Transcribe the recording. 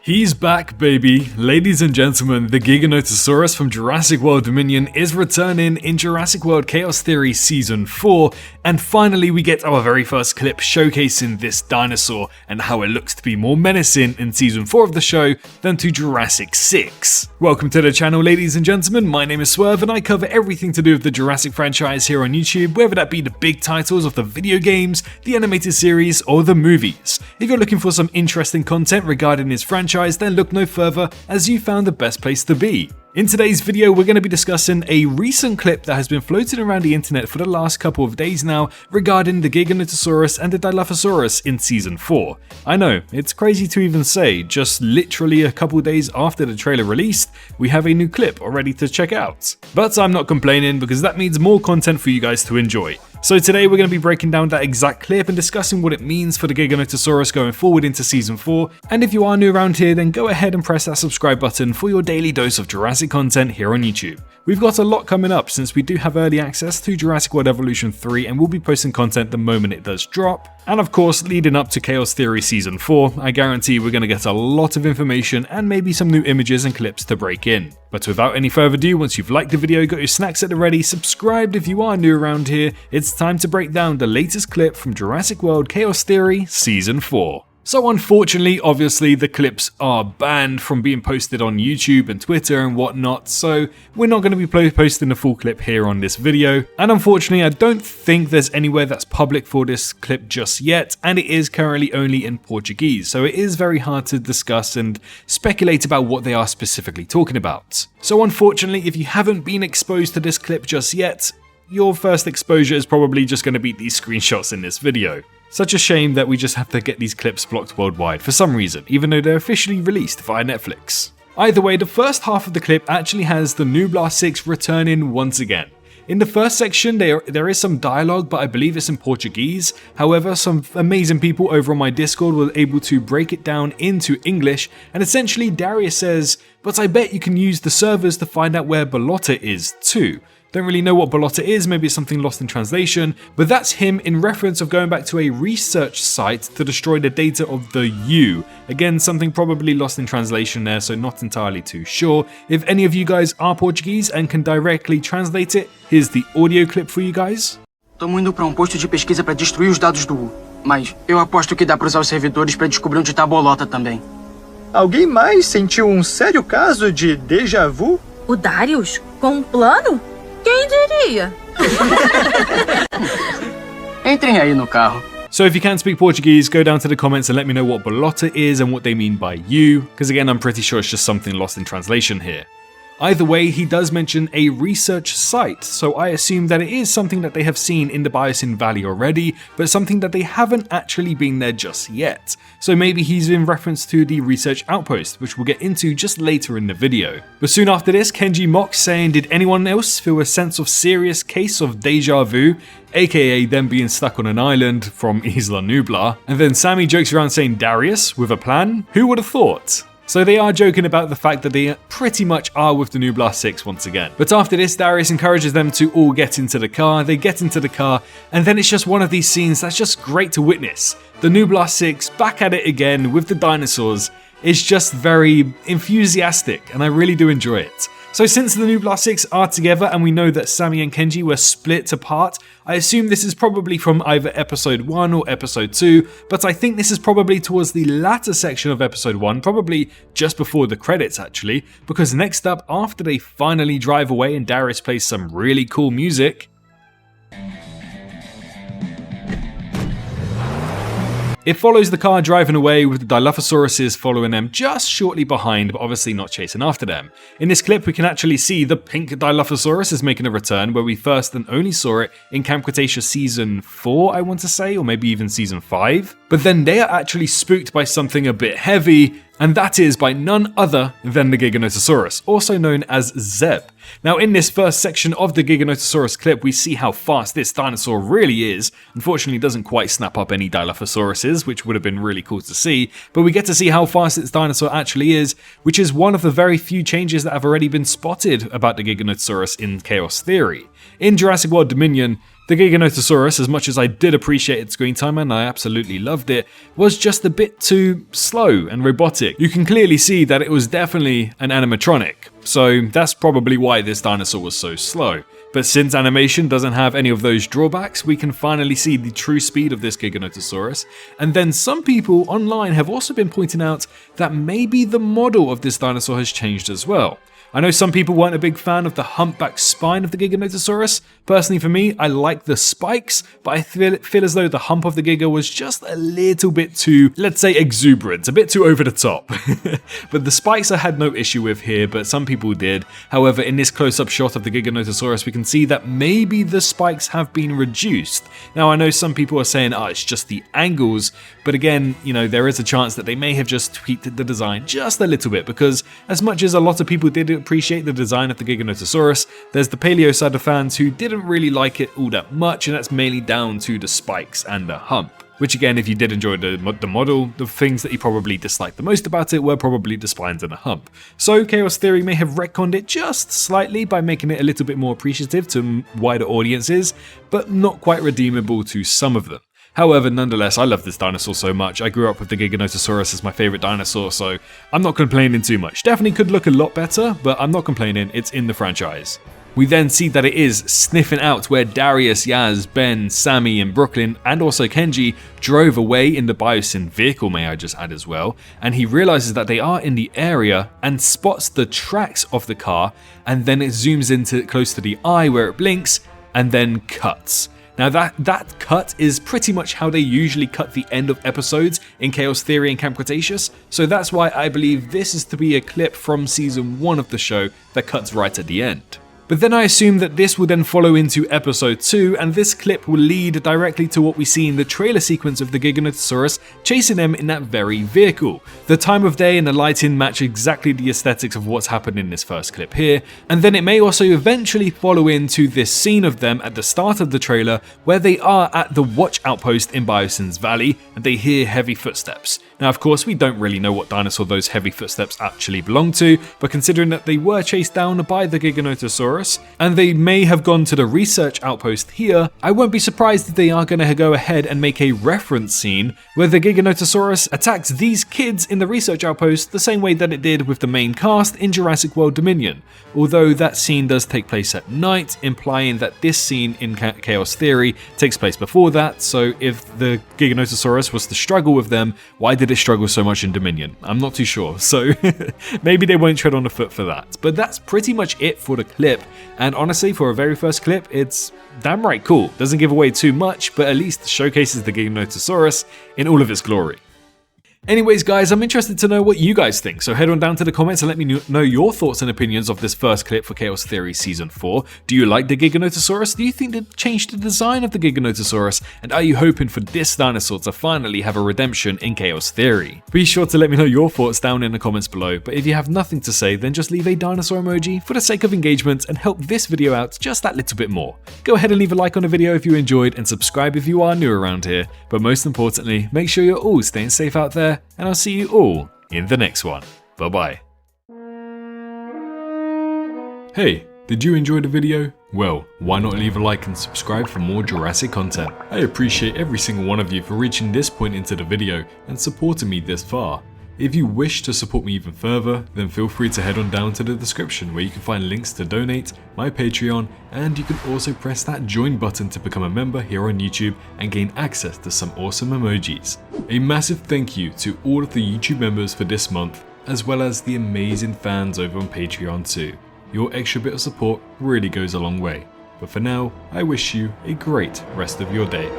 He's back, baby! Ladies and gentlemen, the Giganotosaurus from Jurassic World Dominion is returning in Jurassic World Chaos Theory Season 4, and finally we get our very first clip showcasing this dinosaur and how it looks to be more menacing in Season 4 of the show than to Jurassic 6. Welcome to the channel, ladies and gentlemen. My name is Swerve and I cover everything to do with the Jurassic franchise here on YouTube, whether that be the big titles of the video games, the animated series, or the movies. If you're looking for some interesting content regarding this franchise, then look no further, as you found the best place to be. In today's video, we're going to be discussing a recent clip that has been floating around the internet for the last couple of days now regarding the Giganotosaurus and the Dilophosaurus in Season 4. I know, it's crazy to even say, just literally a couple days after the trailer released, we have a new clip already to check out. But I'm not complaining, because that means more content for you guys to enjoy. So today we're going to be breaking down that exact clip and discussing what it means for the Giganotosaurus going forward into Season 4, and if you are new around here, then go ahead and press that subscribe button for your daily dose of Jurassic content here on YouTube. We've got a lot coming up since we do have early access to Jurassic World Evolution 3 and we'll be posting content the moment it does drop. And of course, leading up to Chaos Theory Season 4, I guarantee we're going to get a lot of information and maybe some new images and clips to break in. But without any further ado, once you've liked the video, got your snacks at the ready, subscribed if you are new around here, it's time to break down the latest clip from Jurassic World Chaos Theory Season 4. So unfortunately, obviously, the clips are banned from being posted on YouTube and Twitter and whatnot, so we're not going to be posting the full clip here on this video. And unfortunately, I don't think there's anywhere that's public for this clip just yet, and it is currently only in Portuguese, so it is very hard to discuss and speculate about what they are specifically talking about. So unfortunately, if you haven't been exposed to this clip just yet, your first exposure is probably just going to be these screenshots in this video. Such a shame that we just have to get these clips blocked worldwide for some reason, even though they're officially released via Netflix. Either way, the first half of the clip actually has the Nublar 6 returning once again. In the first section, there is some dialogue, but I believe it's in Portuguese. However, some amazing people over on my Discord were able to break it down into English, and essentially Darius says, "But I bet you can use the servers to find out where Bolota is too." Don't really know what Bolota is, maybe it's something lost in translation, but that's him in reference of going back to a research site to destroy the data of the U. Again, something probably lost in translation there, so not entirely too sure. If any of you guys are Portuguese and can directly translate it, here's the audio clip for you guys. Estamos indo para posto de pesquisa para destruir os dados do U, mas eu aposto que dá para usar os servidores para descobrir onde está a Bolota também. Alguém mais sentiu sério caso de déjà vu? O Darius? Com um plano? Quem diria? Entrem aí no carro. So if you can speak Portuguese, go down to the comments and let me know what Bolota is and what they mean by you, because again, I'm pretty sure it's just something lost in translation here. Either way, he does mention a research site, so I assume that it is something that they have seen in the Biosyn Valley already, but something that they haven't actually been there just yet. So maybe he's in reference to the research outpost, which we'll get into just later in the video. But soon after this, Kenji mocks saying, "Did anyone else feel a sense of serious case of deja vu?" aka them being stuck on an island from Isla Nublar. And then Sammy jokes around saying, "Darius, with a plan? Who would have thought?" So they are joking about the fact that they pretty much are with the Nublar 6 once again. But after this, Darius encourages them to all get into the car. They get into the car, and then it's just one of these scenes that's just great to witness. The Nublar 6 back at it again with the dinosaurs. It's just very enthusiastic, and I really do enjoy it. So since the Nublar 6 are together and we know that Sammy and Kenji were split apart, I assume this is probably from either episode 1 or episode 2, but I think this is probably towards the latter section of episode 1, probably just before the credits actually, because next up, after they finally drive away and Darius plays some really cool music, it follows the car driving away with the Dilophosauruses following them just shortly behind, but obviously not chasing after them. In this clip, we can actually see the pink Dilophosaurus is making a return, where we first and only saw it in Camp Cretaceous Season 4, I want to say, or maybe even Season 5. But then they are actually spooked by something a bit heavy, And that is by none other than the Giganotosaurus, also known as Zeb. Now in this first section of the Giganotosaurus clip, we see how fast this dinosaur really is. Unfortunately, it doesn't quite snap up any Dilophosauruses, which would have been really cool to see, but we get to see how fast this dinosaur actually is, which is one of the very few changes that have already been spotted about the Giganotosaurus in Chaos Theory. In Jurassic World Dominion, the Giganotosaurus, as much as I did appreciate its screen time and I absolutely loved it, was just a bit too slow and robotic. You can clearly see that it was definitely an animatronic, so that's probably why this dinosaur was so slow. But since animation doesn't have any of those drawbacks, we can finally see the true speed of this Giganotosaurus. And then some people online have also been pointing out that maybe the model of this dinosaur has changed as well. I know some people weren't a big fan of the humpback spine of the Giganotosaurus. Personally for me, I like the spikes, but I feel as though the hump of the Giga was just a little bit too, let's say, exuberant, a bit too over the top. But the spikes I had no issue with here, but some people did. However, in this close-up shot of the Giganotosaurus, we can see that maybe the spikes have been reduced. Now, I know some people are saying, it's just the angles, but again, there is a chance that they may have just tweaked the design just a little bit, because as much as a lot of people did appreciate the design of the Giganotosaurus, there's the paleo side of fans who didn't really like it all that much, and that's mainly down to the spikes and the hump. Which again, if you did enjoy the model, the things that you probably disliked the most about it were probably the spines and the hump. So Chaos Theory may have retconned it just slightly by making it a little bit more appreciative to wider audiences, but not quite redeemable to some of them. However, nonetheless, I love this dinosaur so much. I grew up with the Giganotosaurus as my favorite dinosaur, so I'm not complaining too much. Definitely could look a lot better, but I'm not complaining, it's in the franchise. We then see that it is sniffing out where Darius, Yaz, Ben, Sammy, and Brooklyn, and also Kenji, drove away in the Biosyn vehicle, may I just add as well, and he realizes that they are in the area and spots the tracks of the car, and then it zooms into close to the eye where it blinks, and then cuts. Now that cut is pretty much how they usually cut the end of episodes in Chaos Theory and Camp Cretaceous, so that's why I believe this is to be a clip from season 1 of the show that cuts right at the end. But then I assume that this will then follow into episode 2, and this clip will lead directly to what we see in the trailer sequence of the Giganotosaurus chasing them in that very vehicle. The time of day and the lighting match exactly the aesthetics of what's happened in this first clip here, and then it may also eventually follow into this scene of them at the start of the trailer where they are at the watch outpost in Biosyn's Valley and they hear heavy footsteps. Now of course we don't really know what dinosaur those heavy footsteps actually belong to, but considering that they were chased down by the Giganotosaurus, and they may have gone to the research outpost here, I won't be surprised if they are going to go ahead and make a reference scene where the Giganotosaurus attacks these kids in the research outpost the same way that it did with the main cast in Jurassic World Dominion, although that scene does take place at night, implying that this scene in Chaos Theory takes place before that, so if the Giganotosaurus was to struggle with them, why did it struggle so much in Dominion? I'm not too sure, so maybe they won't tread on the foot for that. But that's pretty much it for the clip. And honestly, for a very first clip, it's damn right cool. Doesn't give away too much, but at least showcases the Giganotosaurus in all of its glory. Anyways guys, I'm interested to know what you guys think, so head on down to the comments and let me know your thoughts and opinions of this first clip for Chaos Theory Season 4. Do you like the Giganotosaurus? Do you think they've changed the design of the Giganotosaurus? And are you hoping for this dinosaur to finally have a redemption in Chaos Theory? Be sure to let me know your thoughts down in the comments below, but if you have nothing to say, then just leave a dinosaur emoji for the sake of engagement and help this video out just that little bit more. Go ahead and leave a like on the video if you enjoyed and subscribe if you are new around here, but most importantly, make sure you're all staying safe out there, and I'll see you all in the next one. Bye bye. Hey, did you enjoy the video? Well, why not leave a like and subscribe for more Jurassic content? I appreciate every single one of you for reaching this point into the video and supporting me this far. If you wish to support me even further, then feel free to head on down to the description where you can find links to donate, my Patreon, and you can also press that join button to become a member here on YouTube and gain access to some awesome emojis. A massive thank you to all of the YouTube members for this month, as well as the amazing fans over on Patreon too. Your extra bit of support really goes a long way. But for now, I wish you a great rest of your day.